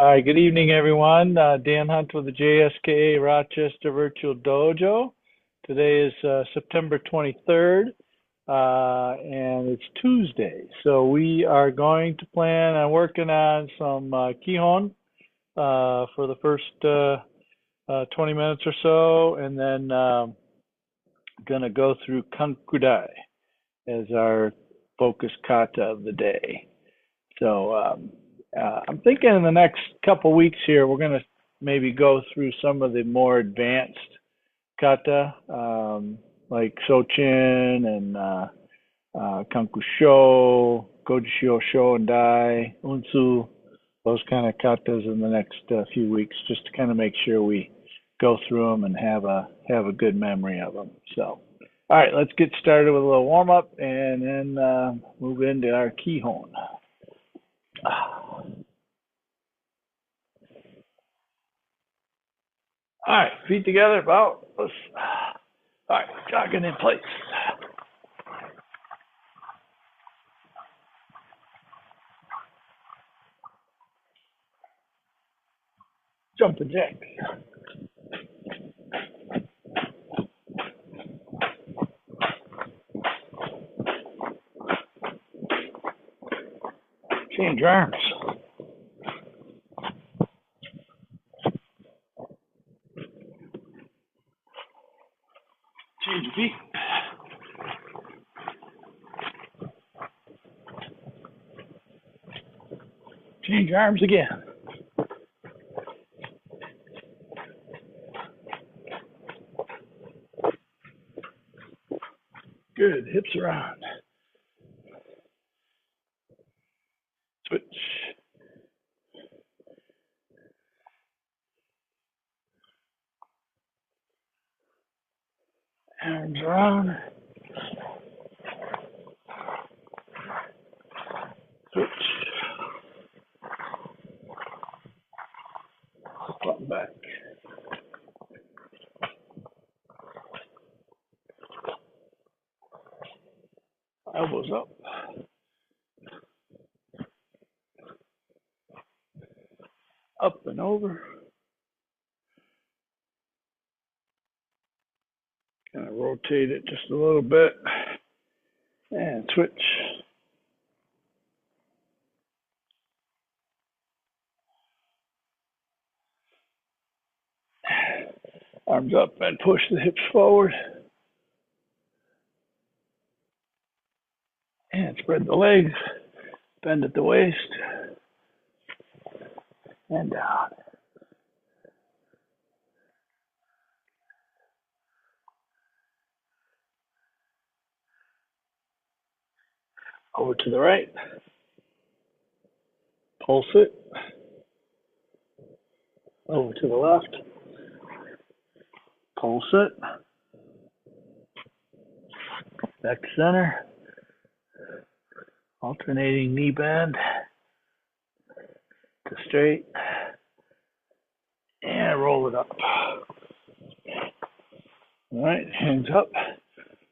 Hi, good evening, everyone. Dan Hunt with the JSKA Rochester Virtual Dojo. Today is September 23rd, and it's Tuesday. So we are going to plan on working on some Kihon for the first 20 minutes or so, and then going to go through Kankudai as our focus kata of the day. So I'm thinking in the next couple weeks here, we're going to maybe go through some of the more advanced kata, like Sochin and Kankusho, Gojishio Sho and Dai, Unsu, those kind of katas in the next few weeks, just to kind of make sure we go through them and have a good memory of them. So, all right, let's get started with a little warm up and then move into our Kihon. All right, feet together, about. All right, jogging in place. Jumping jacks. Change your arms. Change your feet. Change your arms again. Good, hips around. Switch. Arms around. Switch. Button back. Elbows up. Up and over. Kind of rotate it just a little bit. And switch. Arms up and push the hips forward. And spread the legs. Bend at the waist. And down. Over to the right. Pulse it. Over to the left. Pulse it. Back to center. Alternating knee bend to straight. And roll it up. All right, hands up.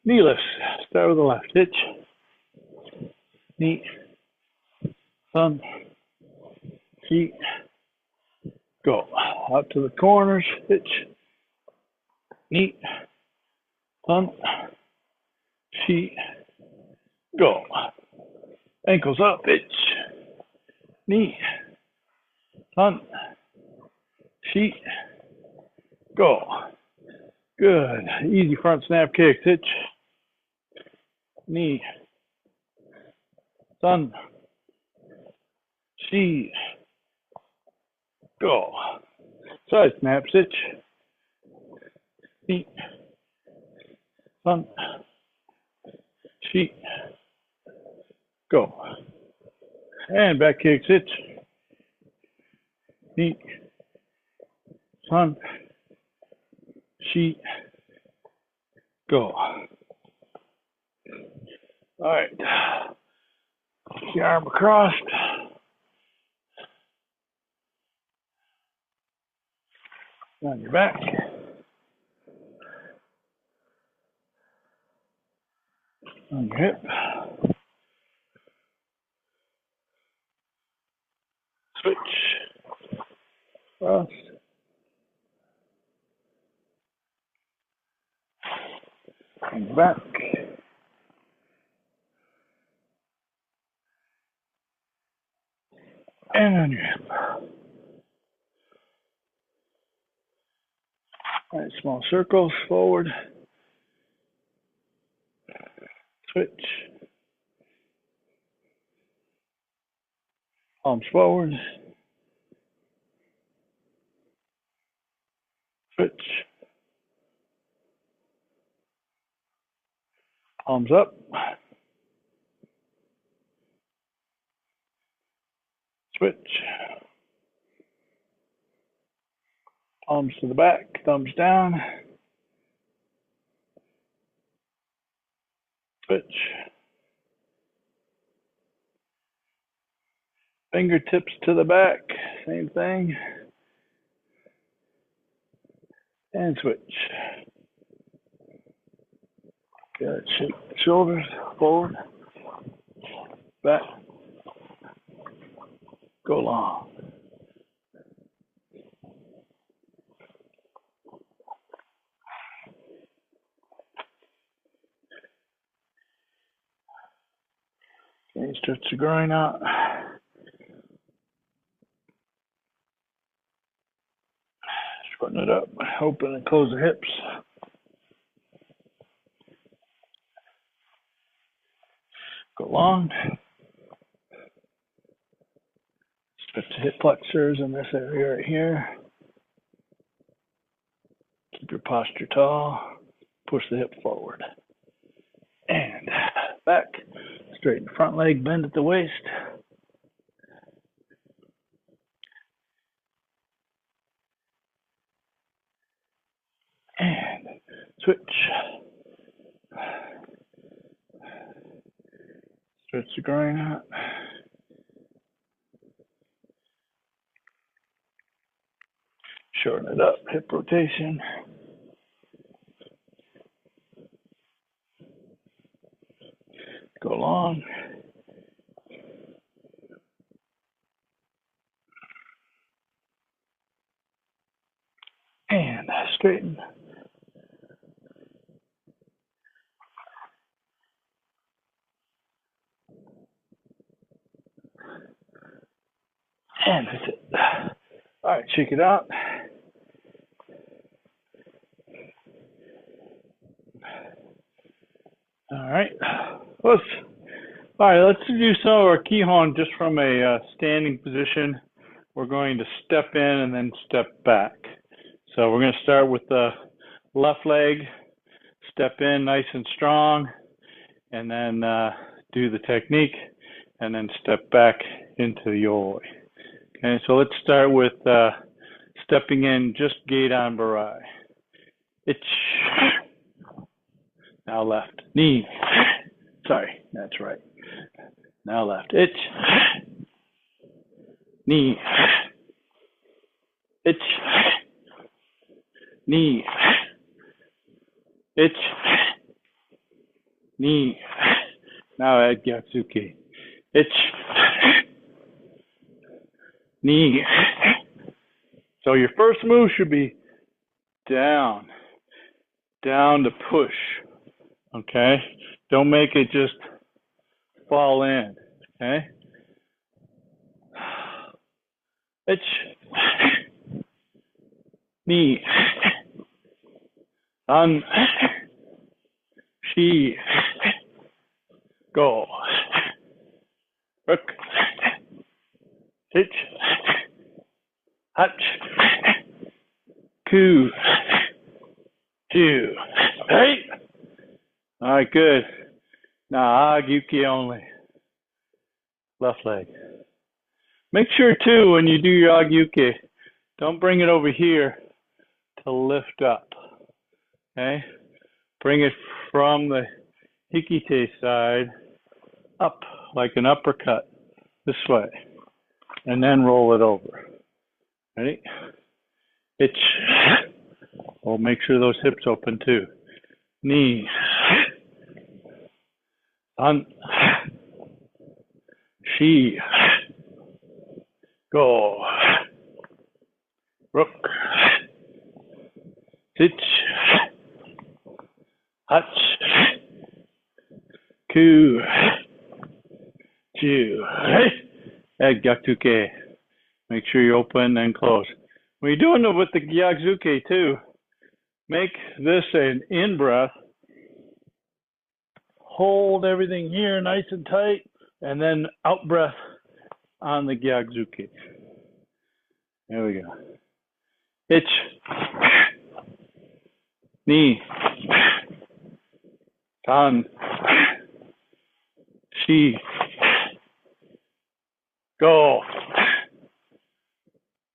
Knee lifts. Start with the left. Hitch. Knee. Thumb. Feet. Go. Out to the corners. Hitch. Knee. Thumb. Feet. Go. Ankles up. Hitch. Knee. Thumb. Feet. Go. Good. Easy front snap kicks. Hitch. Knee. Thumb. Feet. Go. Side snap. Hitch. Knee. Thumb. Feet. Go. And back kicks. Hitch. Knee. Thumb. Feet. Go. All right. Your arm across. On your back. On your hip. Switch. Cross. And back. And on your hip. All right, small circles forward. Switch. Palms forward. Switch. Palms up. Switch. Palms to the back, thumbs down. Switch. Fingertips to the back, same thing. And switch. Good. Shake shoulders forward, back, go long. Okay, stretch the groin out. Shorten it up, open and close the hips. Go long. Stretch the hip flexors in this area right here. Keep your posture tall. Push the hip forward. And back. Straighten the front leg, bend at the waist. And switch. Stretch the groin out. Shorten it up, hip rotation. Go long. And straighten. And that's it. All right, shake it out. All right. Let's do some of our Kihon just from a standing position. We're going to step in and then step back. So we're going to start with the left leg, step in nice and strong, and then do the technique, and then step back into the Yoi. Okay, so let's start with stepping in just Gedan Barai. Ich. Now left. Knee. Sorry, that's right. Now left. Ich. Knee. Ich. Knee. Ich. Knee. Now add Gyatsuki. Ich. Knee. So your first move should be down. Down to push. Okay? Don't make it just fall in. Okay? Ich. Knee. An. Shi. Go. Rook. Hitch. Hutch. Ku. Two. Hey. All right, good. Now, Agyuki only. Left leg. Make sure, too, when you do your Agyuki, don't bring it over here to lift up. Okay? Bring it from the Hikite side up like an uppercut this way. And then roll it over. Ready? Itch. Oh, make sure those hips open too. Knee. On. She. Go. Rook. Sich. Hutch. Ku. Ju. Ed Gyakuke. Make sure you open and close. When you're doing it with the Gyakuke too, make this an in-breath. Hold everything here nice and tight, and then out-breath on the Gyakuke. There we go. Itch. Knee. Tan. Shi. Go.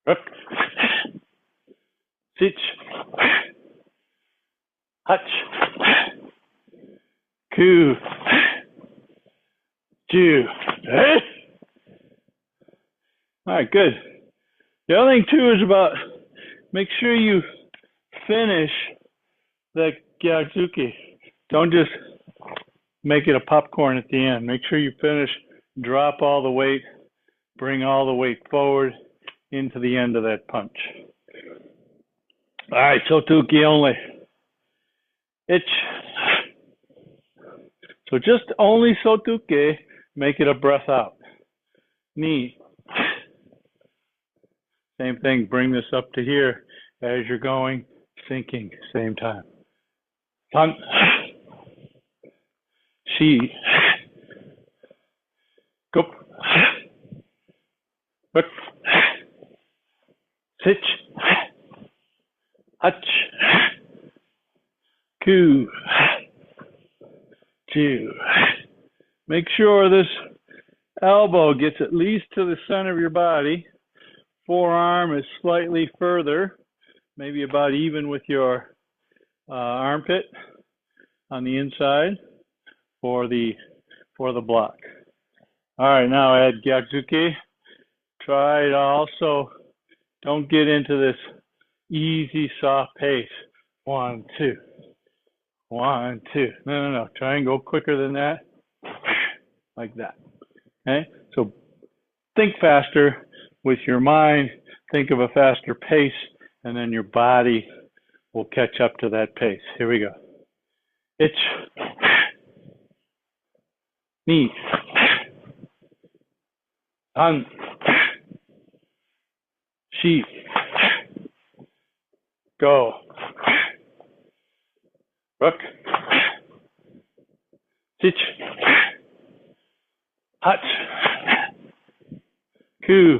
Rook. Sich. Hutch. Ku. Ju. All right, good. The other thing too is about make sure you finish the Gyakuke. Don't just make it a popcorn at the end. Make sure you finish, drop all the weight, bring all the weight forward into the end of that punch. All right, Sotuki only. Itch. So just only Sotuke, make it a breath out. Knee. Same thing, bring this up to here as you're going, sinking, same time. Tan. Shi. Go. Rook. Sich. Hutch. Ku. Ju. Make sure this elbow gets at least to the center of your body. Forearm is slightly further, maybe about even with your armpit on the inside for the block. All right, now add Gyakuke. Try to also don't get into this easy, soft pace. 1, 2. 1, 2. No. Try and go quicker than that. Like that. Okay? So think faster with your mind. Think of a faster pace, and then your body will catch up to that pace. Here we go. Itch. Knee. Tan. Shi. Go. Rook. Sich. Hutch. Ku.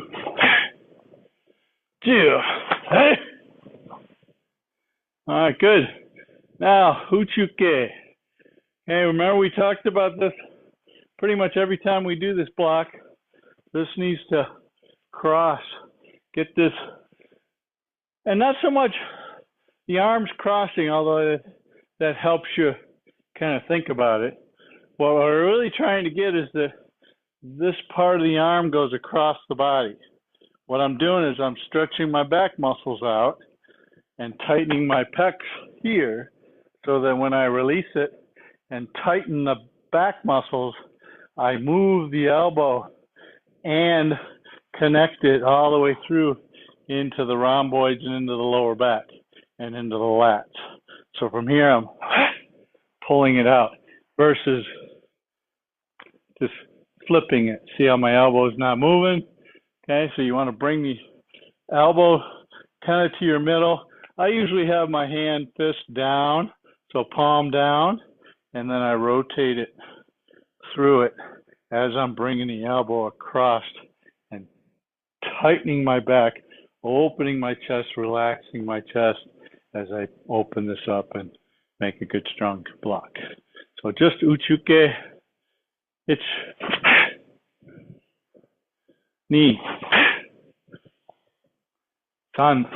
Ju. Hey. All right, good. Now, Uchuke. Okay, remember we talked about this pretty much every time we do this block. This needs to cross. Get this, and not so much the arms crossing, although that helps you kind of think about it. What we're really trying to get is that this part of the arm goes across the body. What I'm doing is I'm stretching my back muscles out and tightening my pecs here so that when I release it and tighten the back muscles, I move the elbow and connect it all the way through into the rhomboids and into the lower back and into the lats. So from here, I'm pulling it out versus just flipping it. See how my elbow is not moving? Okay, so you want to bring the elbow kind of to your middle. I usually have my hand fist down, so palm down, and then I rotate it through it as I'm bringing the elbow across and tightening my back, opening my chest, relaxing my chest as I open this up and make a good strong block. So just Uchuke, it's knee, Tan,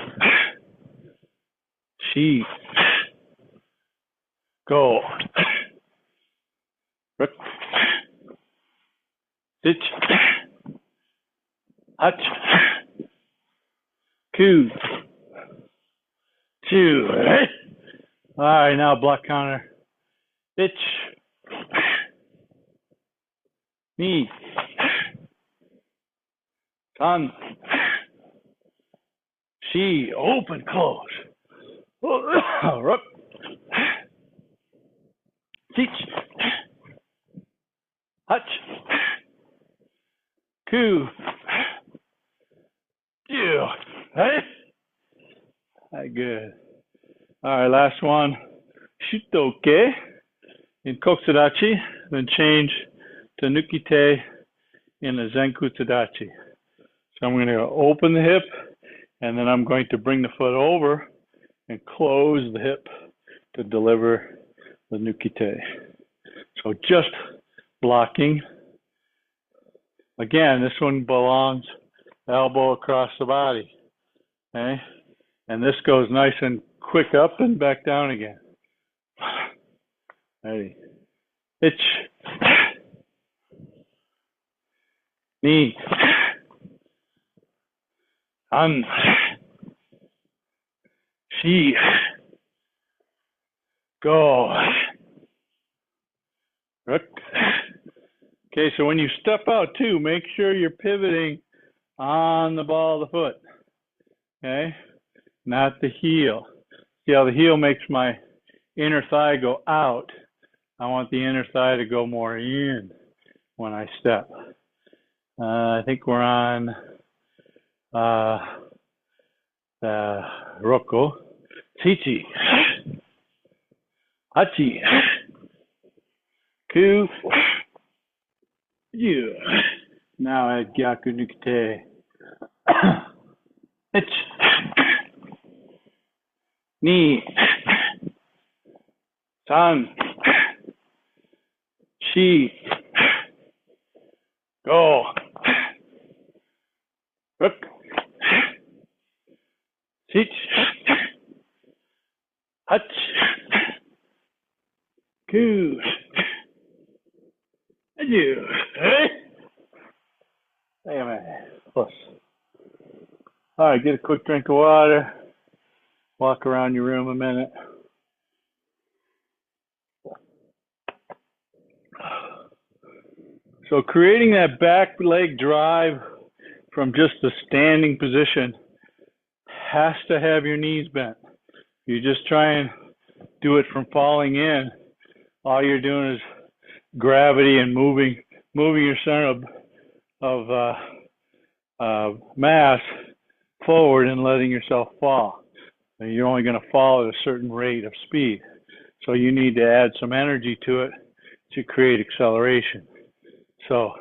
Shi, Go, Rook, Sich, Hutch, Ku, Ju. All right, now block counter. Itch, knee, Tan, She, open, close. Rup. Teach. Hutch. Coo. You. Hey. Good. All right, last one. Shitoke in Kokudachi, then change to Nukite in the Zenku Tadachi. So I'm going to open the hip, and then I'm going to bring the foot over and close the hip to deliver the Nukite. So just blocking. Again, this one belongs elbow across the body. Okay? And this goes nice and quick up and back down again. Ready. Itch. Knee. Un. She. Go. Rook. Okay, so when you step out too, make sure you're pivoting on the ball of the foot. Okay? Not the heel. See how the heel makes my inner thigh go out. I want the inner thigh to go more in when I step. I think we're on Roko. Chichi. Hachi. Ku. You. Now at Gyaku Nukite. Itch. Knee. San. Shi. Go. Rook. Teach. Hutch. Coo. You. Hey. Hey, man. Close. All right, get a quick drink of water. Walk around your room a minute. So creating that back leg drive from just the standing position has to have your knees bent. You just try and do it from falling in. All you're doing is gravity and moving your center of mass forward and letting yourself fall. And you're only going to fall at a certain rate of speed. So you need to add some energy to it to create acceleration. So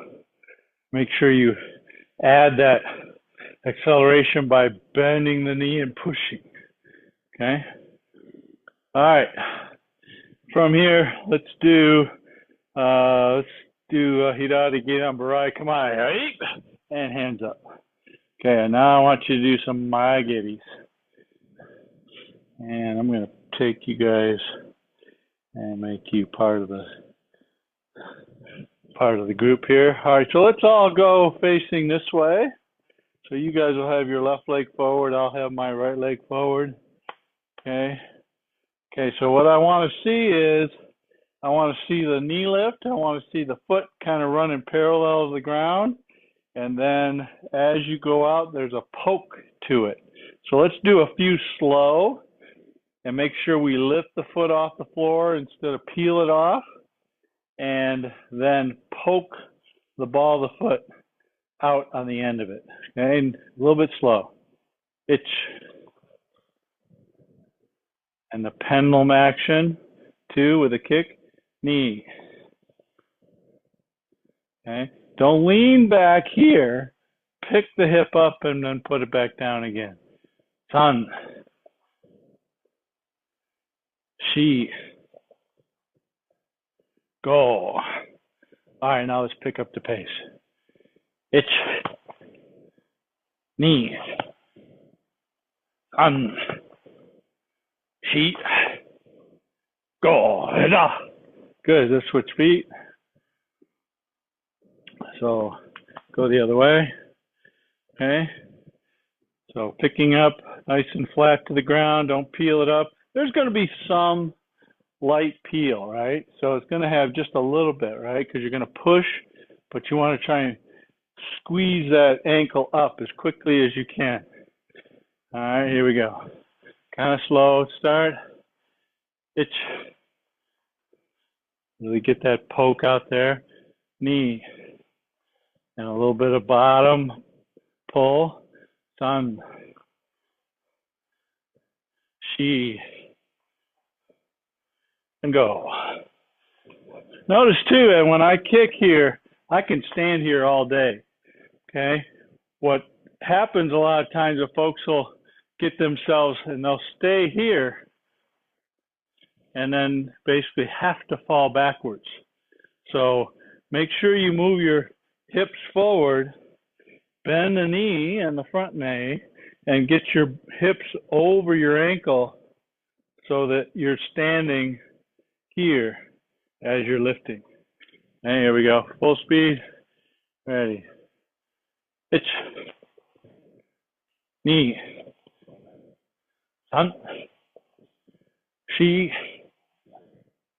make sure you add that acceleration by bending the knee and pushing. Okay? All right. From here, let's do Hirata Gidan Barai Kamai. Right? And hands up. Okay, and now I want you to do some Mageris. And I'm going to take you guys and make you part of the group here. All right, so let's all go facing this way. So you guys will have your left leg forward. I'll have my right leg forward. Okay. Okay, so what I want to see is, I want to see the knee lift. I want to see the foot kind of running parallel to the ground. And then as you go out, there's a poke to it. So let's do a few slow and make sure we lift the foot off the floor instead of peel it off. And then poke the ball of the foot out on the end of it. Okay, and a little bit slow. Itch. And the pendulum action, too, with a kick. Knee. Okay, don't lean back here. Pick the hip up and then put it back down again. San. Shi. Go. All right, now let's pick up the pace. Itch. Knee. San. Shi. Go. Good. Let's switch feet. So go the other way. Okay. So picking up nice and flat to the ground. Don't peel it up. There's going to be some light peel, right? So it's going to have just a little bit, right? Because you're going to push, but you want to try and squeeze that ankle up as quickly as you can. All right, here we go. Kind of slow start. Itch. Really get that poke out there. Knee. And a little bit of bottom pull. Sun. She. And go. Notice too, and when I kick here, I can stand here all day. Okay? What happens a lot of times is folks will get themselves and they'll stay here and then basically have to fall backwards. So make sure you move your hips forward, bend the knee and the front knee, and get your hips over your ankle so that you're standing here as you're lifting. And here we go. Full speed. Ready. Itch. Knee. Sun. She.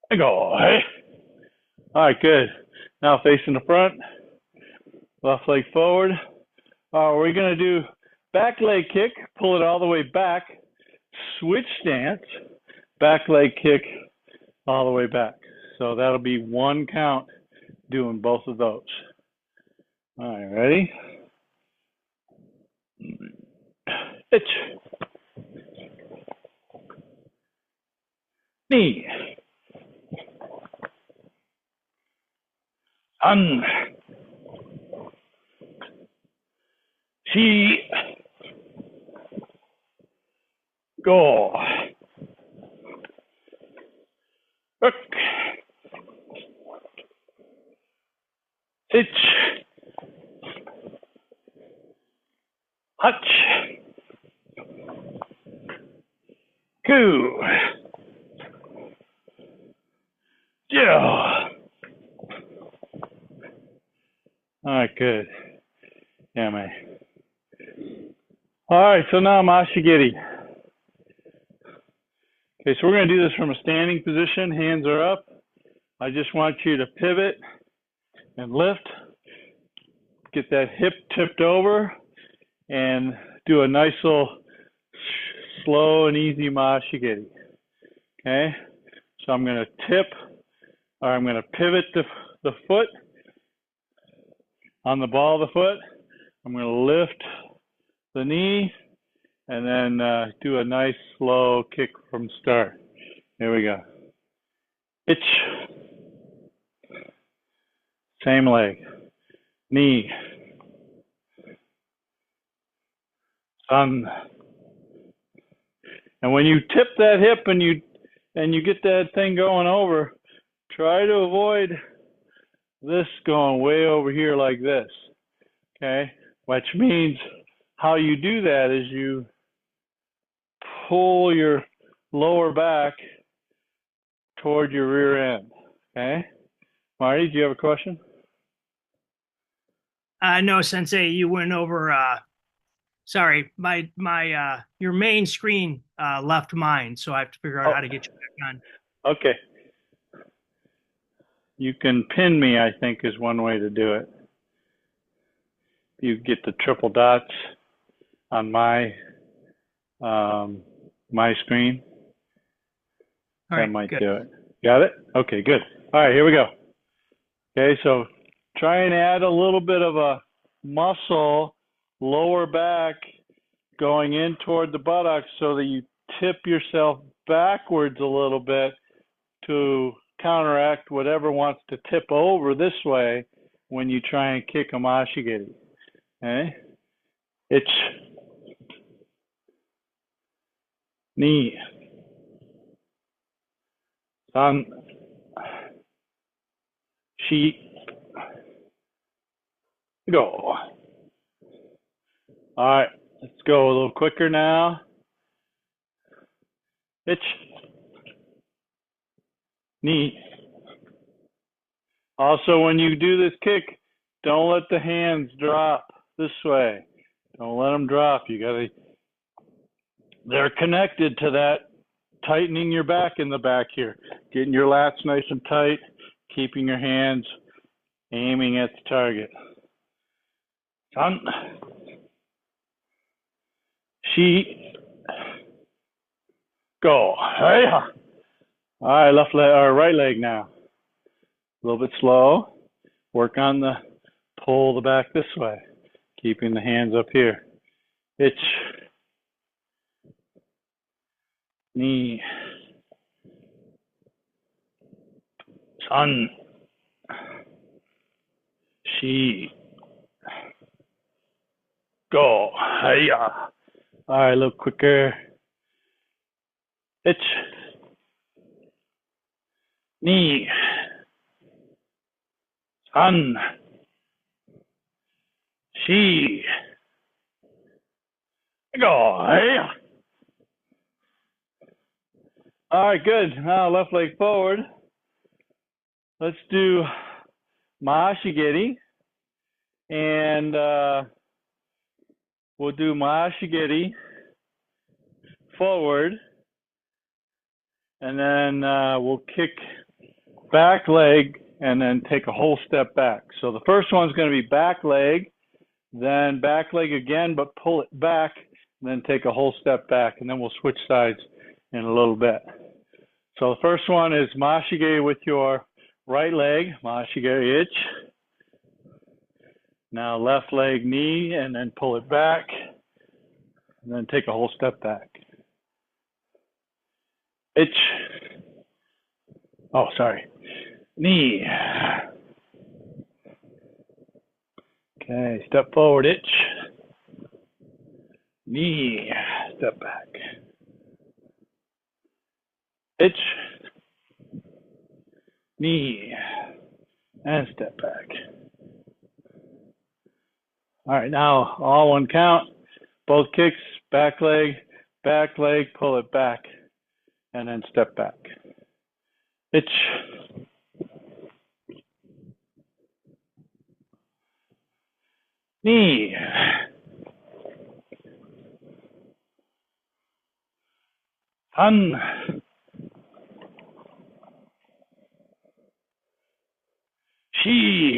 And go. Hey. All right, good. Now facing the front. Left leg forward. We're going to do back leg kick. Pull it all the way back. Switch stance. Back leg kick all the way back. So that'll be 1 count doing both of those. All right, ready? Itch. Knee. Sun. She. Go. Hook. Itch. Hutch. Coo. Yeah. All right, good. Yeah, man. All right, so now Mashigiri. Okay, so we're going to do this from a standing position. Hands are up. I just want you to pivot and lift. Get that hip tipped over and do a nice little slow and easy Mashigiri. Okay, so I'm going to tip, or I'm going to pivot the foot on the ball of the foot. I'm going to lift the knee and then do a nice slow kick from start. Here we go. Itch. Same leg. Knee. Sun. And when you tip that hip and you get that thing going over, try to avoid this going way over here like this. Okay? Which means how you do that is you pull your lower back toward your rear end. Okay? Marty, do you have a question? No, Sensei, you went over. Sorry, my your main screen left mine, so I have to figure out how to get you back on. Okay. You can pin me, I think, is one way to do it. You get the triple dots on my my screen. All that right, might good. do it. Got it? Okay, good. All right, here we go. Okay, so try and add a little bit of a muscle lower back going in toward the buttocks so that you tip yourself backwards a little bit to counteract whatever wants to tip over this way when you try and kick a mashigiri. Okay? It's knee. Sun. Sheet. Go. All right, let's go a little quicker now. Itch. Knee. Also, when you do this kick, don't let the hands drop this way. Don't let them drop. They're connected to that, tightening your back in the back here. Getting your lats nice and tight, keeping your hands aiming at the target. Sun. Sheet. Go. Hiya. All right, left leg or right leg now. A little bit slow. Work on the pull the back this way, keeping the hands up here. Itch. Knee. Sun. She. Go. Hiya. All right, a little quicker. Itch. Knee. Sun. She. Go. Hiya. All right, good. Now left leg forward. Let's do Mahashigiri. And we'll do Mahashigiri forward. And then we'll kick back leg and then take a whole step back. So the first one's going to be back leg, then back leg again, but pull it back, and then take a whole step back. And then we'll switch sides in a little bit. So the first one is Mahashigiri with your right leg, Mahashigiri itch. Now left leg knee, and then pull it back, and then take a whole step back. Itch. Oh, sorry. Knee. Okay, step forward, itch. Knee, step back. Itch. Knee, and step back. All right, now all one count. Both kicks, back leg, pull it back, and then step back. Itch. Knee. Sun. She.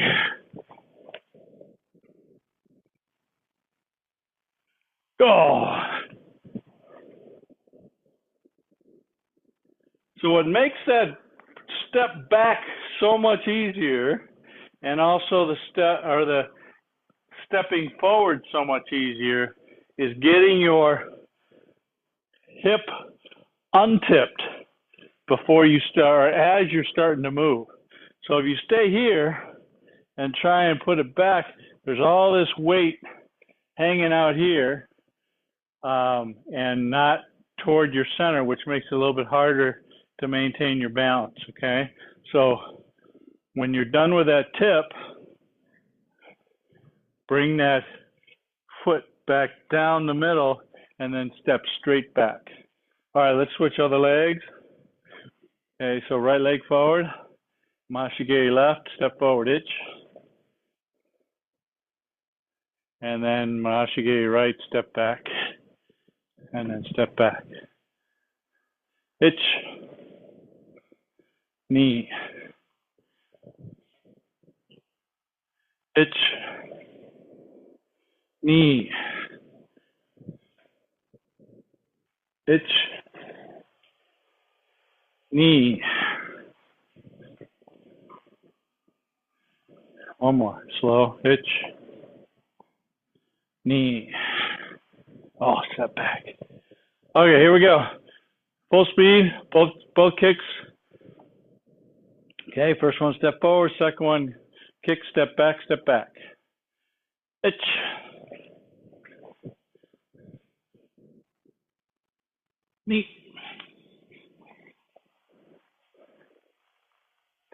Go. So what makes that step back so much easier, and also the step or the stepping forward so much easier, is getting your hip untipped before you start, as you're starting to move. So if you stay here and try and put it back, there's all this weight hanging out here and not toward your center, which makes it a little bit harder to maintain your balance, okay? So when you're done with that tip, bring that foot back down the middle and then step straight back. All right, let's switch other legs. Okay, so right leg forward, Mahashigiri left, step forward, itch. And then Mahashigiri right, step back, and then step back. Itch. Knee. Itch. Knee. Itch. Knee. One more. Slow. Itch. Knee. Oh, step back. Okay, here we go. Full speed, both kicks. Okay, first one step forward, second one kick, step back, step back. Itch. Knee.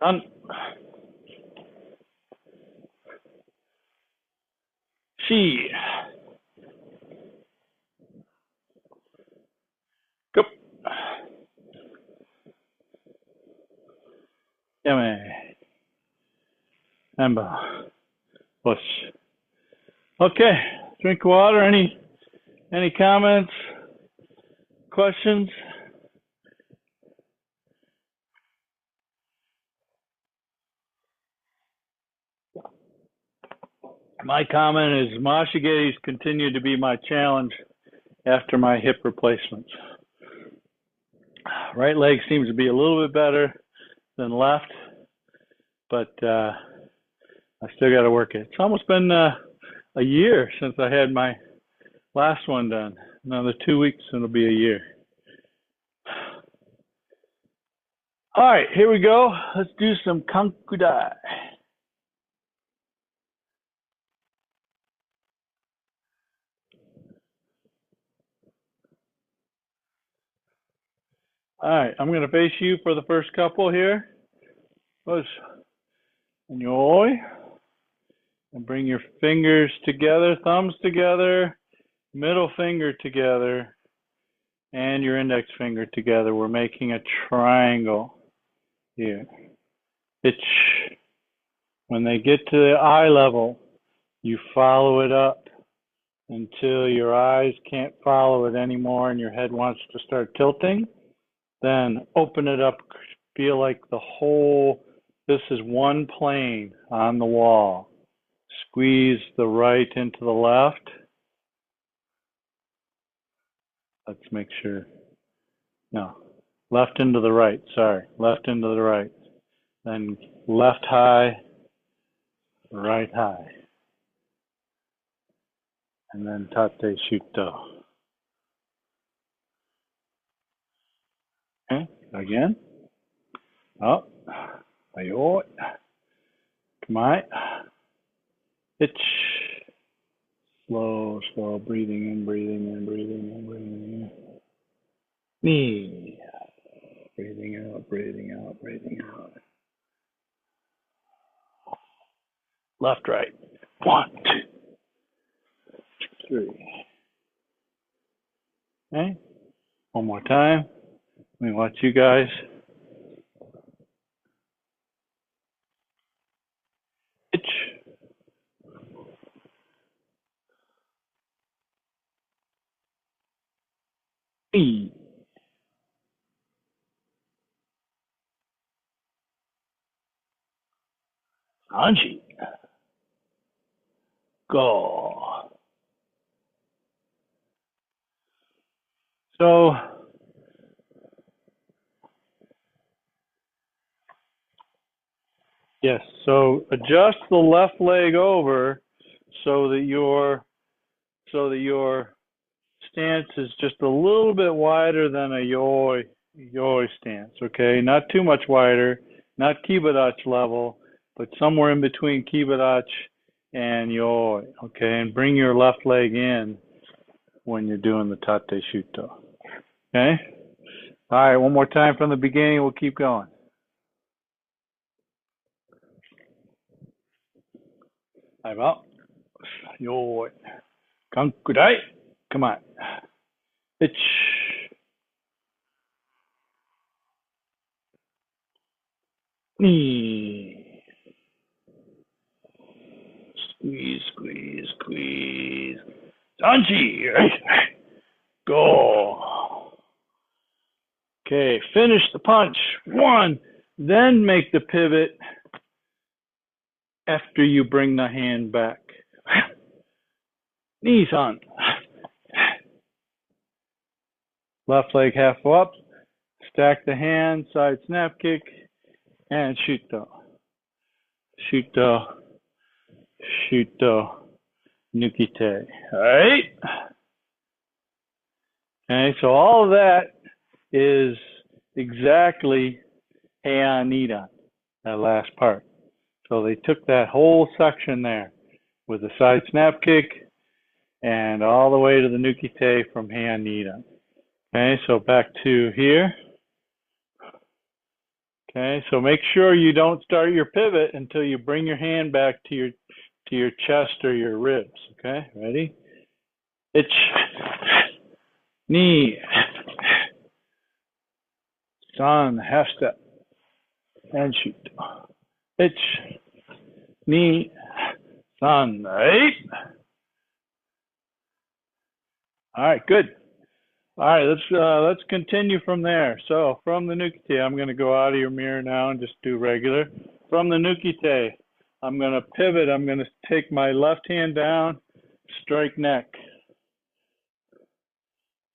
Done. She. Go. Yummy. Amber. Push. Okay. Drink water. Any comments? Questions? My comment is Mahashigiris continue to be my challenge after my hip replacements. Right leg seems to be a little bit better than left, but I still got to work it. It's almost been a year since I had my last one done. Another 2 weeks and it'll be a year. All right, here we go. Let's do some kankudai. All right, I'm going to face you for the first couple here. Push. And bring your fingers together, thumbs together, middle finger together, and your index finger together. We're making a triangle here. When they get to the eye level, you follow it up until your eyes can't follow it anymore and your head wants to start tilting. Then open it up, feel like this is one plane on the wall. Squeeze the right into the left. Let's make sure. No, left into the right, sorry. Left into the right. Then left high, right high. And then tate shuto. Okay, again. Up. Ayo. Come on. Itch. Slow, slow. Breathing in, breathing in, breathing in, breathing in. Knee. Breathing out, breathing out, breathing out. Left, right. 1, 2, 3. Okay. One more time. Let me watch you guys. Itch. E. Anji. Go. So, yes, so adjust the left leg over so that your stance is just a little bit wider than a yoi stance, okay? Not too much wider, not kibadachi level, but somewhere in between kibadachi and yoi, okay? And bring your left leg in when you're doing the tate shuto, okay? All right, one more time from the beginning. We'll keep going. I'm up. Yoi. Kankudai. Come on. Itch. Knee. Squeeze, squeeze, squeeze. Anji. Go. Okay, finish the punch. 1. Then make the pivot after you bring the hand back. Knees on. Left leg half up. Stack the hand, side snap kick, and shuto. Shuto. Shuto. Nukite. All right. Okay, so all of that is exactly heian nidan, that last part. So they took that whole section there with the side snap kick and all the way to the nukite from heian nidan. Okay, so back to here. Okay, so make sure you don't start your pivot until you bring your hand back to your chest or your ribs. Okay, ready? Itch. Knee. San, half step. And shoot. Itch. Knee. San, right? All right, good. All right, let's continue from there. So from the nukite, I'm going to go out of your mirror now and just do regular. From the nukite, I'm going to pivot. I'm going to take my left hand down, strike neck.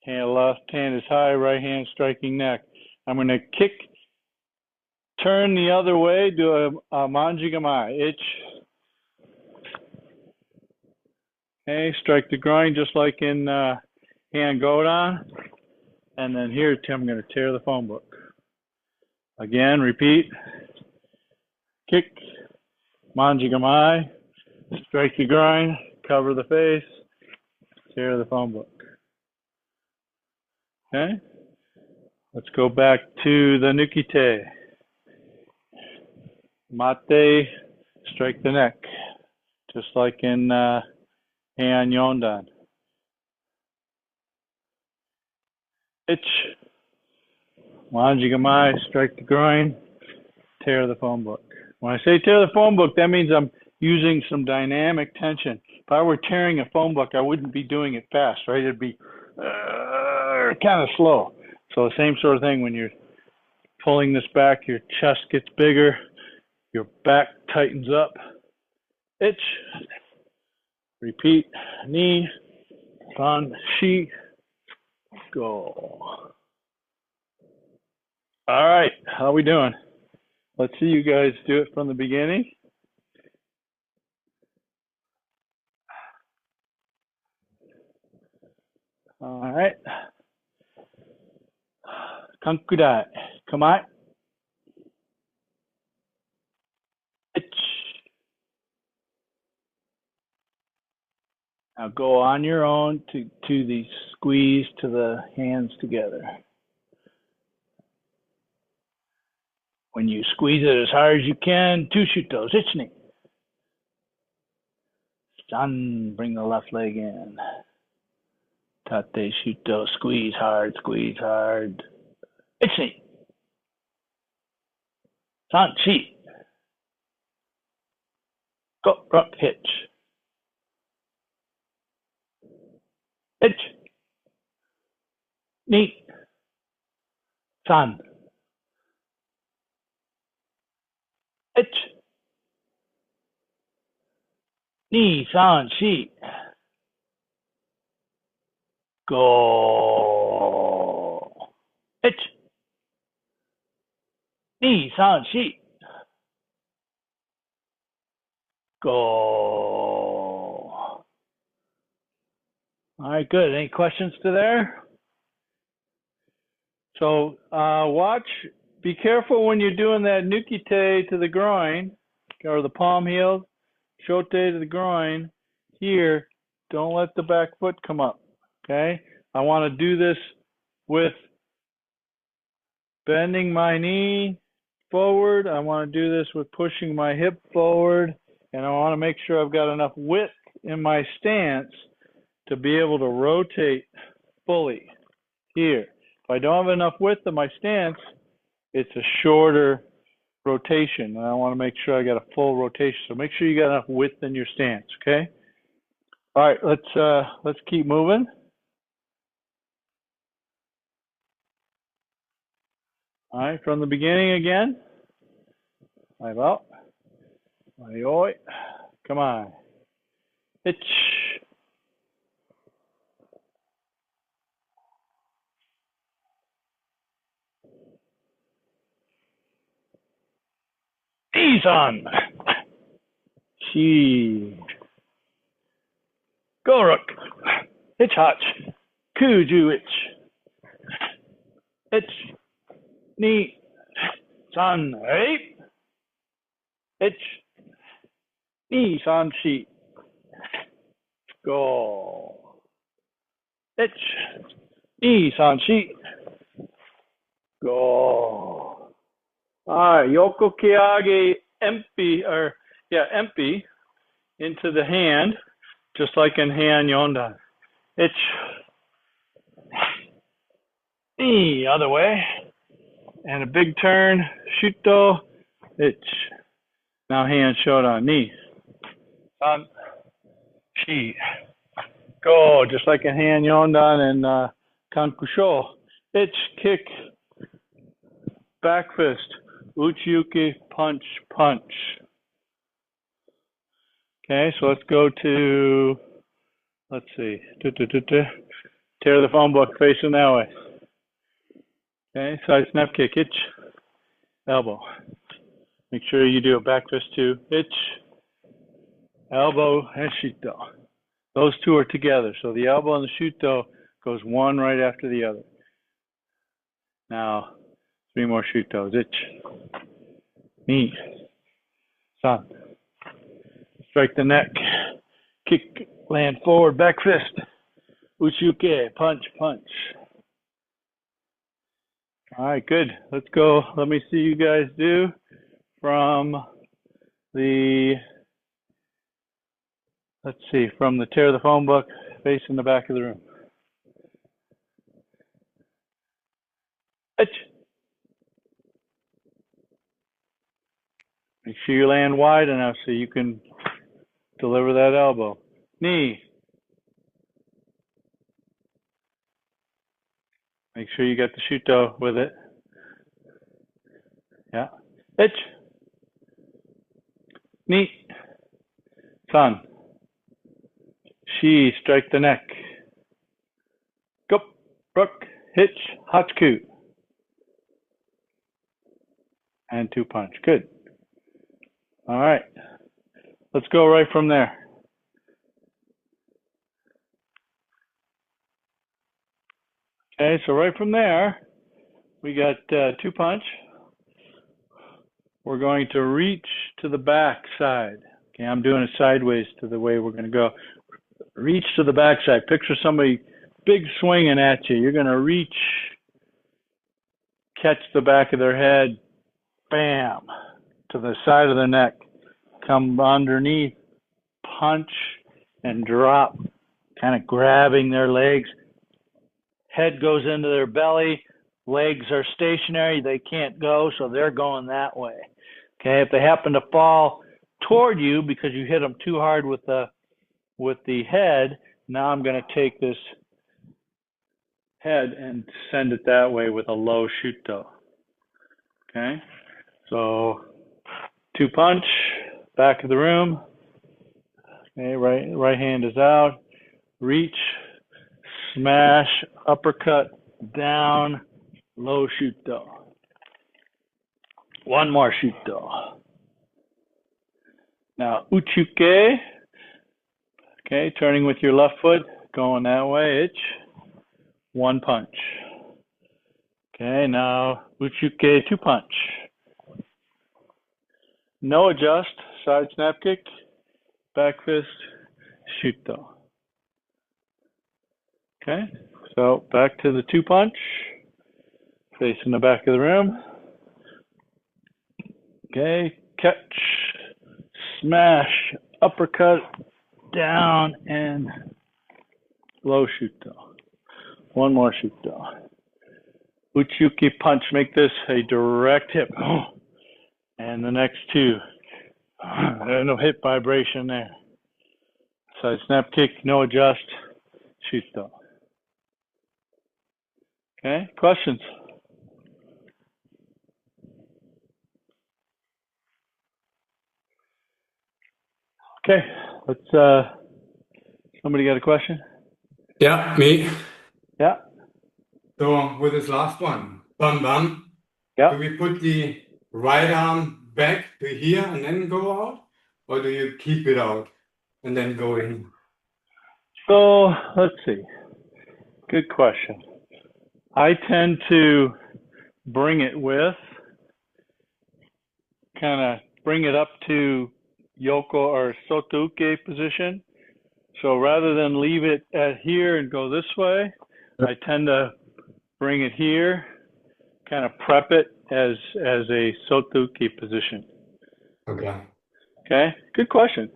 Left hand is high, right hand striking neck. I'm going to kick, turn the other way, do a manjigamai, ich. Okay, strike the groin just like in hand godan. And then here, Tim, I'm going to tear the phone book. Again, repeat. Kick, manjigamai, strike the groin, cover the face, tear the phone book. Okay, let's go back to the nukite. Mate, strike the neck, just like in Heian Yondan. Ich, manjigamai, strike the groin, tear the phone book. When I say tear the phone book, that means I'm using some dynamic tension. If I were tearing a phone book, I wouldn't be doing it fast, right? It'd be kind of slow. So the same sort of thing when you're pulling this back, your chest gets bigger, your back tightens up. Ich, repeat, ni, san, shi, go. All right, how are we doing? Let's see you guys do it from the beginning. All right. Kankudai, kamai. Ich. Now go on your own to the squeeze to the hands together. When you squeeze it as hard as you can, two shutos, ichni. San, bring the left leg in. Tate shuto, squeeze hard, squeeze hard. Ichni. San, chi. Go, rock, hitch. Ich. Ni. San. Ich. Ni, san, shi. Go. Ich. Ni, san, shi. Go. All right, good. Any questions to there? So watch, be careful when you're doing that nukite to the groin, or the palm heel, shote to the groin. Here, don't let the back foot come up, okay? I want to do this with bending my knee forward. I want to do this with pushing my hip forward, and I want to make sure I've got enough width in my stance to be able to rotate fully here. If I don't have enough width in my stance, it's a shorter rotation, and I want to make sure I got a full rotation. So make sure you got enough width in your stance, okay? All right, let's keep moving. All right, from the beginning again. Live out. Oi. Come on. Itch. Isan. She. Goruk. Itch hotch. Kuju itch. Itch. Ni. San. Hey. Itch. Ni san shi. Go. Itch. Ni san shi. Go. All right, yoko kiage empty, empty into the hand, just like in Heian Yondan. It's the other way, and a big turn, shuto, it's now hand shodan, ni, san, shi, go, just like in Heian Yondan and Kankusho. It's kick, back fist. Uchiyuki, punch, punch. Okay, so let's go to, let's see, tear the phone book facing that way. Okay, side snap kick, itch, elbow. Make sure you do a back fist too. Itch, elbow, and shuto. Those two are together. So the elbow and the shuto goes one right after the other. Now, 3 more shutos. Itch, knee, sun. Strike the neck. Kick, land forward, back fist. Uchuke, punch, punch. All right, good. Let's go. Let me see you guys do from the, from the tear the phone book facing the back of the room. Itch. Make sure you land wide enough so you can deliver that elbow. Knee. Make sure you got the shuto with it. Yeah. Itch. Knee. Sun. Shi. Strike the neck. Go. Rook. Hitch. Hachiku. And 2 punch. Good. All right. Let's go right from there. Okay, so right from there, we got 2 punch. We're going to reach to the back side. Okay, I'm doing it sideways to the way we're going to go. Reach to the back side. Picture somebody big swinging at you. You're going to reach, catch the back of their head, bam, to the side of the neck. Come underneath, punch, and drop, kind of grabbing their legs. Head goes into their belly. Legs are stationary. They can't go, so they're going that way. Okay, if they happen to fall toward you because you hit them too hard with the head, now I'm going to take this head and send it that way with a low shuto. Okay, so 2 punch, back of the room. Okay, right hand is out. Reach, smash, uppercut, down, low shuto. 1 more shuto. Now uchuke. Okay, turning with your left foot, going that way. Itch. 1 punch. Okay, now uchuke 2 punch. No adjust. Side snap kick. Back fist. Shuto. Okay, so back to the 2 punch. Facing the back of the room. Okay, catch, smash, uppercut, down, and low shuto. 1 more shuto. Uchuki punch, make this a direct hip. And the next 2. There's no hip vibration there. Side snap kick, no adjust, shuto. Okay, questions? Okay, let's, somebody got a question? Yeah, me. Yeah, So with this last one, bum bum, yeah. do we put the right arm back to here and then go out? Or do you keep it out and then go in? So let's see. Good question. I tend to bring it with, kind of bring it up to Yoko or Sotuke position. So rather than leave it at here and go this way, I tend to bring it here, kind of prep it as a Sotuke position. Okay. Okay, good question.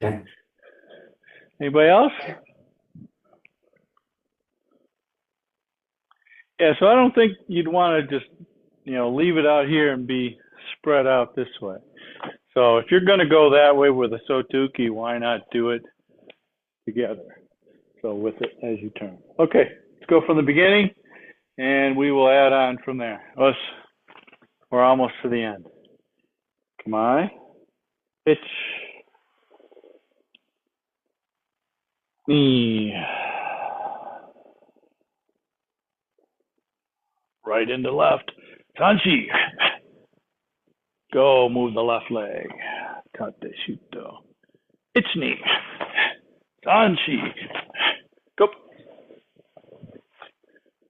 Okay. Anybody else? Yeah, so I don't think you'd want to just, leave it out here and be spread out this way. So if you're going to go that way with a Sotuke, why not do it together? So with it as you turn. Okay, let's go from the beginning, and we will add on from there. We're almost to the end. Come on. Itch. Knee. right into left. Sanshi. Go, move the left leg. Tate shuto. Ichni. Sanshi. Go.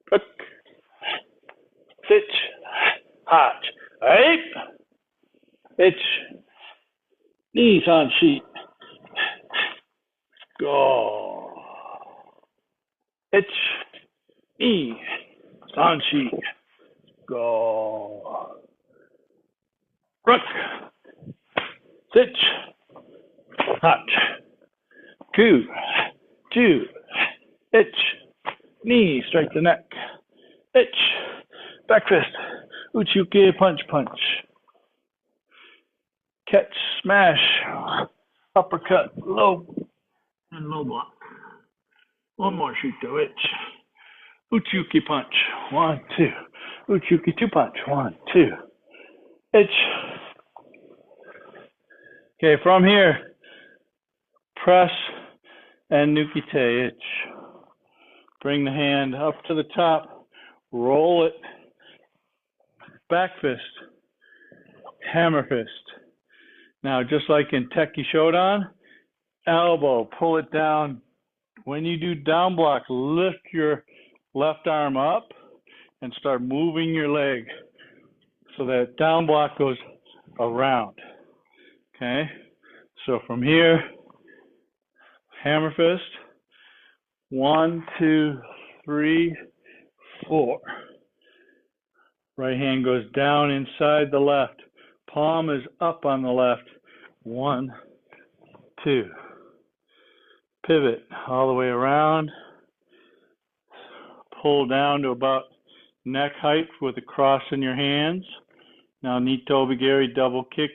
Cook. Sit. Hot. Right. Ich. Knee sanshi. Go. Ich. Knee. Sanshi. Go. Rook. Sit. Hot. Two. Two. Itch. Knee. Strike the neck. Itch. Back fist. Uchuke punch punch. Catch. Smash. Uppercut. Low. And low block. One more shoot to itch. Uchuki punch. 1, 2. Uchuki two punch. 1, 2. Itch. Okay, from here, press and nukite itch. Bring the hand up to the top, roll it, back fist, hammer fist. Now, just like in Teki Shodan, elbow, pull it down. When you do down block, lift your left arm up and start moving your leg so that down block goes around. Okay, so from here, hammer fist, 1, 2, 3, 4. Right hand goes down inside the left. Palm is up on the left. 1, 2. Pivot all the way around. Pull down to about neck height with a cross in your hands. Now, Nito Obigiri double kick.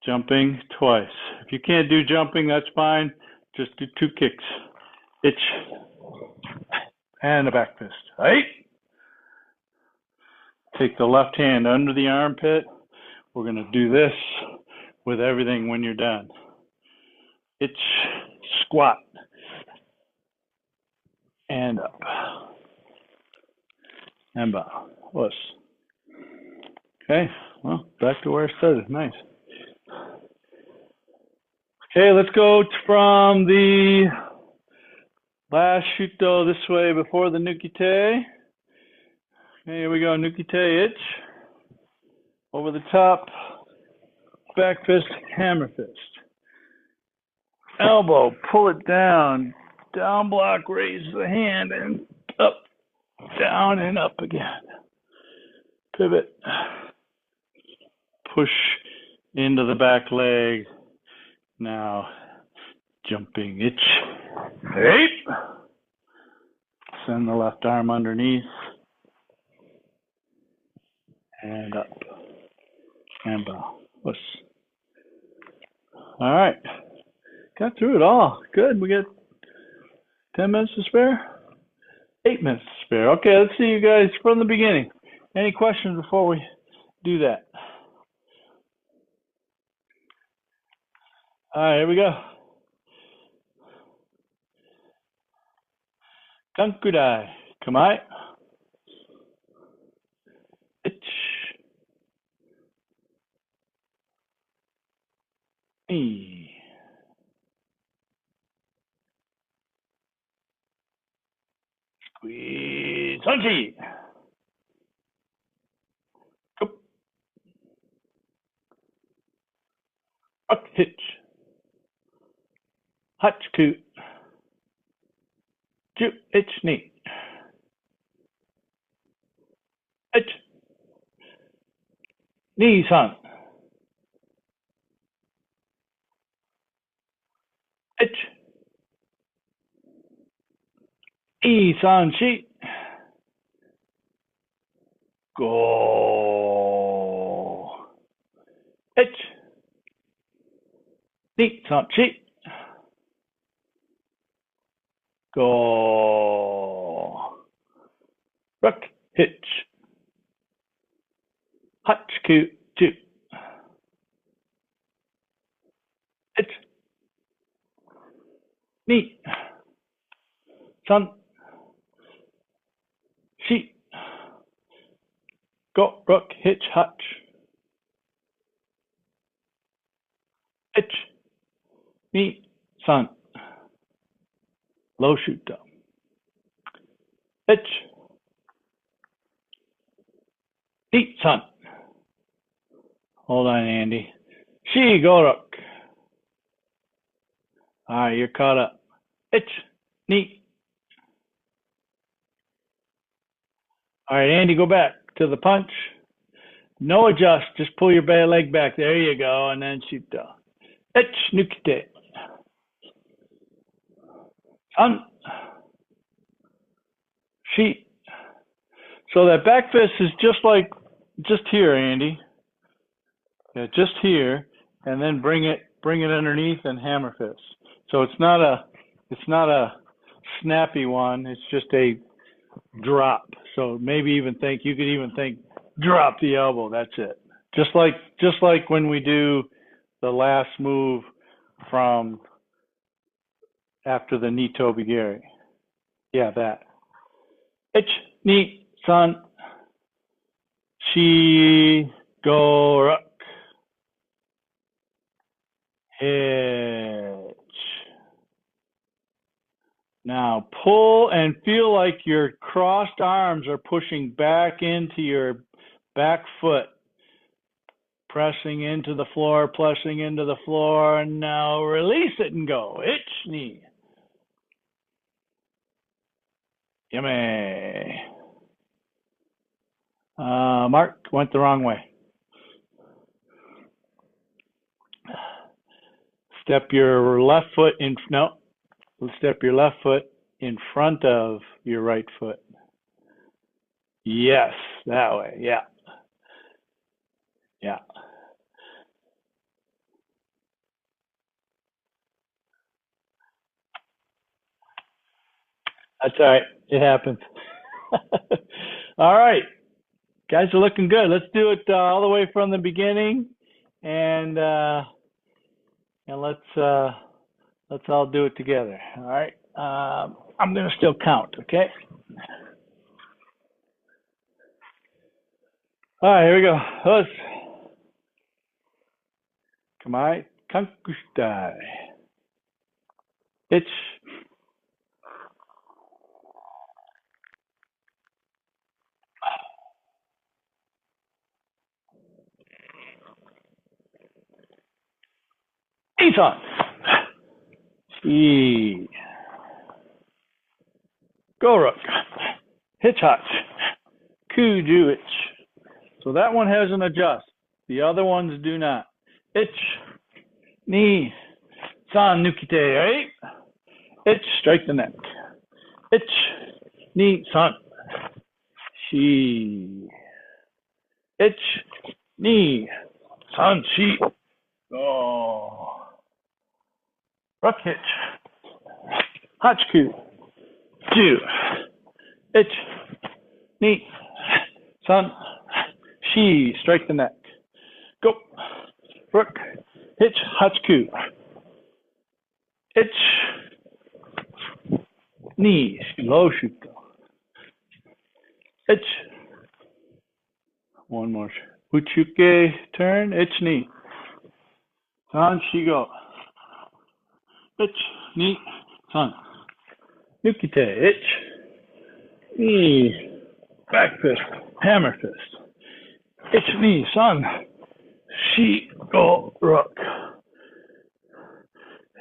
Jumping twice. If you can't do jumping, that's fine. Just do 2 kicks. Itch. And a back fist. Right? Take the left hand under the armpit. We're going to do this with everything when you're done. Itch. Squat. And up. And bow. Wuss. Okay. Well, back to where I started. Nice. Okay, let's go from the last shuto this way before the nukite. Okay, here we go, nukite itch. Over the top, back fist, hammer fist. Elbow, pull it down. Down block, raise the hand and up, down and up again. Pivot. Push into the back leg. Now, jumping itch. Hey! Send the left arm underneath. And up. And bow. Wuss. All right. Got through it all. Good. We got 10 minutes to spare? 8 minutes to spare. Okay, let's see you guys from the beginning. Any questions before we do that? All right, here we go. Kankudai. Kamae. Itch. E. Squeeze. Sanji. Go. Up hitch. Hachiku. Ju. Itch knee. Itch. Knee san. Itch. E san shi. Go. Itch. Knee san shi. Go. Rook. Hitch. Hachiku. Ju. Itch. Knee. San. Shi. Go, rook, hitch, hutch. Hitch, knee, sun. Low shoot down. Hitch, knee, sun. Hold on, Andy. She, go, rook. All right, you're caught up. Hitch, knee. All right, Andy, go back to the punch. No adjust, just pull your leg back. There you go, and then shoot down. Hitch, nukite. Sun. She. So that back fist is just here, Andy. Yeah, just here, and then bring it underneath and hammer fist. So it's not a snappy one. It's just a drop. So maybe you could even think drop the elbow. That's it. Just like when we do the last move from after the knee tobigiri. Yeah, that. Itch, knee, sun, she, go, rook, hitch. Now pull and feel like your crossed arms are pushing back into your back foot, pressing into the floor, and now release it and go. Itch, knee. Yummy. Mark went the wrong way. Step your left foot in front of your right foot. Yes, that way. Yeah. Yeah. That's all right. It happens. All right. Guys are looking good. Let's do it all the way from the beginning, and let's all do it together. All right. I'm gonna still count. Okay. All right. Here we go. Let's. Kamae kankustai. It's Isan. E. Goruk. Hitchhot. Kujuich. So that one has an adjust. The other ones do not. Itch. Knee. San nukite. Right? Itch. Strike the neck. Itch. Knee. San. Shi. Itch. Knee. San. Shi. Oh. Rook hitch. Hachku. Ju. Itch. Knee. San. Shi. Strike the neck. Go. Rook. Hitch. Hachku. Itch. Knee. Low shoot. Itch. One more. Uchuke turn. Itch knee. San shigo. Itch knee. San. Nukite. Itch. Knee. Back fist. Hammer fist. Itch knee. San. Shi go rook.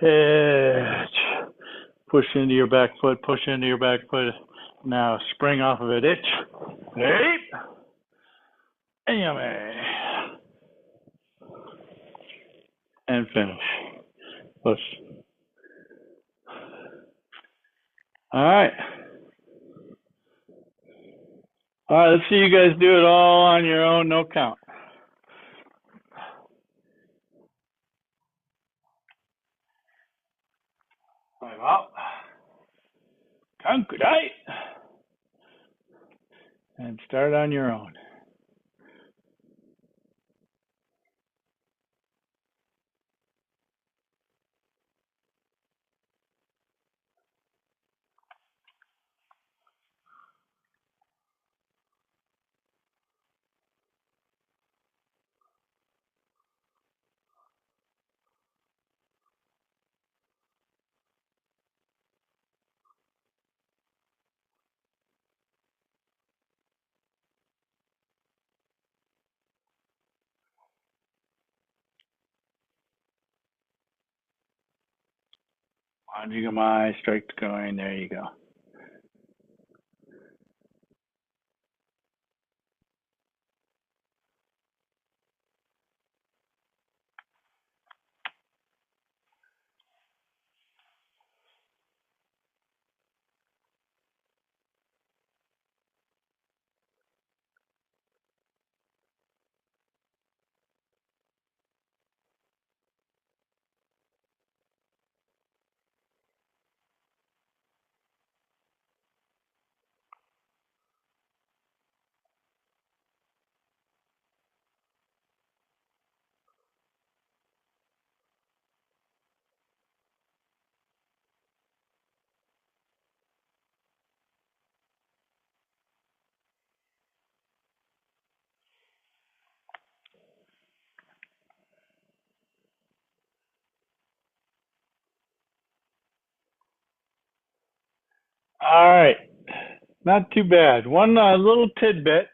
Hitch. Push into your back foot. Push into your back foot. Now spring off of it. Itch. Hey. Yummy. And finish. Push. All right. All right, let's see you guys do it all on your own, no count. Time out. Kankudai. And start on your own. Wanjigamai, strike the coin. There you go. All right. Not too bad. One little tidbit.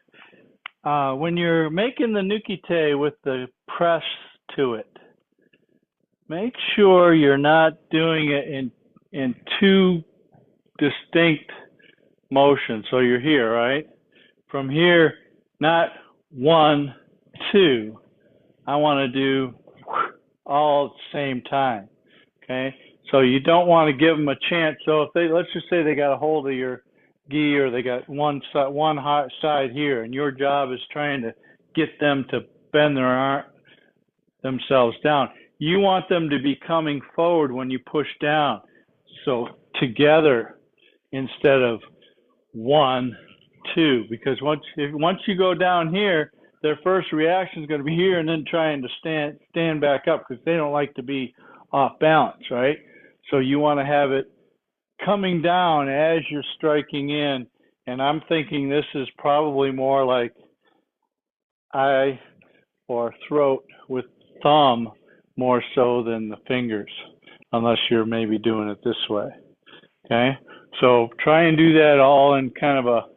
When you're making the nukite with the press to it, make sure you're not doing it in two distinct motions. So you're here, right? From here, not 1, 2. I want to do all at the same time. Okay, so you don't want to give them a chance. So if they, let's just say they got a hold of your gi, or they got one side here, and your job is trying to get them to bend their arm themselves down. You want them to be coming forward when you push down. So together instead of 1, 2, because once you go down here, their first reaction is going to be here and then trying to stand back up, because they don't like to be off balance, right? So you want to have it coming down as you're striking in. And I'm thinking this is probably more like eye or throat with thumb more so than the fingers, unless you're maybe doing it this way. Okay, so try and do that all in kind of a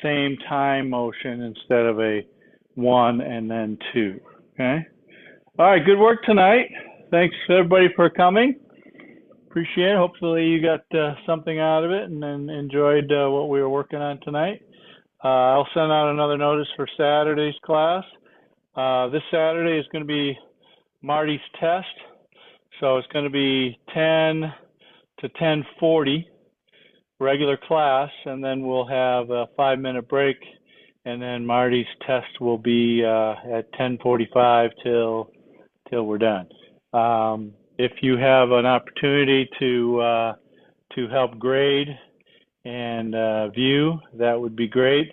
same time motion instead of a 1 and then 2. Okay, all right, good work tonight. Thanks everybody for coming. Appreciate it. Hopefully you got something out of it and then enjoyed what we were working on tonight. I'll send out another notice for Saturday's class. This Saturday is going to be Marty's test. So it's going to be 10 to 10:40 regular class, and then we'll have a 5-minute break, and then Marty's test will be at 10:45 till we're done. If you have an opportunity to help grade and view, that would be great.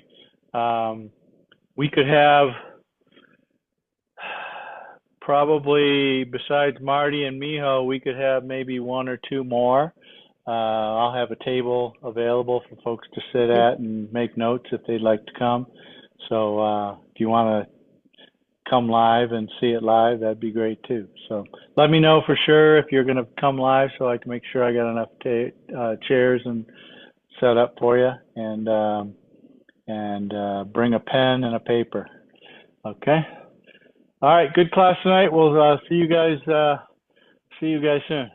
We could have probably, besides Marty and Miho, we could have maybe 1 or 2 more. I'll have a table available for folks to sit at and make notes if they'd like to come. So if you want to come live and see it live, that'd be great too. So let me know for sure if you're going to come live, so I can make sure I got enough chairs and set up for you, and bring a pen and a paper. Okay. All right. Good class tonight. We'll see you guys soon.